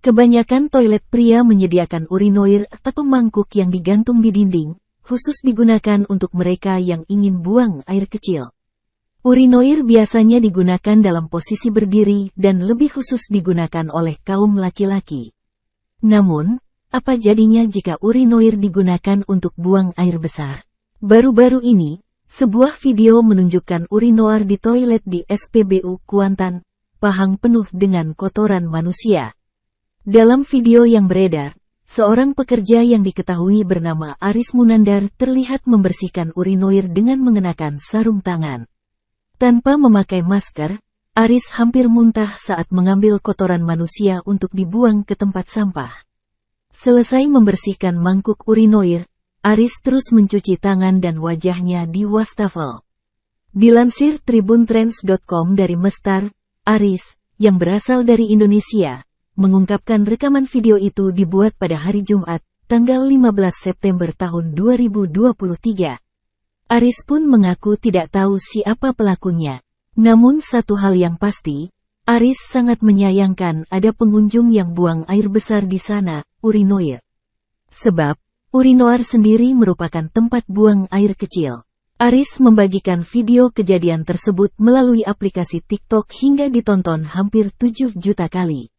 Kebanyakan toilet pria menyediakan urinoir atau mangkuk yang digantung di dinding, khusus digunakan untuk mereka yang ingin buang air kecil. Urinoir biasanya digunakan dalam posisi berdiri dan lebih khusus digunakan oleh kaum laki-laki. Namun, apa jadinya jika urinoir digunakan untuk buang air besar? Baru-baru ini, sebuah video menunjukkan urinoir di toilet di SPBU Kuantan, Pahang penuh dengan kotoran manusia. Dalam video yang beredar, seorang pekerja yang diketahui bernama Aris Munandar terlihat membersihkan urinoir dengan mengenakan sarung tangan. Tanpa memakai masker, Aris hampir muntah saat mengambil kotoran manusia untuk dibuang ke tempat sampah. Selesai membersihkan mangkuk urinoir, Aris terus mencuci tangan dan wajahnya di wastafel. Dilansir tribuntrends.com dari Mestar, Aris, yang berasal dari Indonesia, mengungkapkan rekaman video itu dibuat pada hari Jumat, tanggal 15 September tahun 2023. Aris pun mengaku tidak tahu siapa pelakunya. Namun satu hal yang pasti, Aris sangat menyayangkan ada pengunjung yang buang air besar di sana, urinoir. Sebab, urinoir sendiri merupakan tempat buang air kecil. Aris membagikan video kejadian tersebut melalui aplikasi TikTok hingga ditonton hampir 7 juta kali.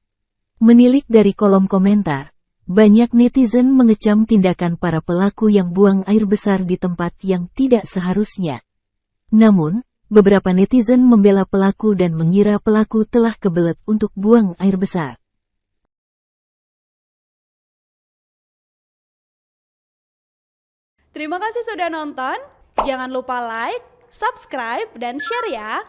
Menilik dari kolom komentar, banyak netizen mengecam tindakan para pelaku yang buang air besar di tempat yang tidak seharusnya. Namun, beberapa netizen membela pelaku dan mengira pelaku telah kebelet untuk buang air besar. Terima kasih sudah nonton. Jangan lupa like, subscribe, dan share ya.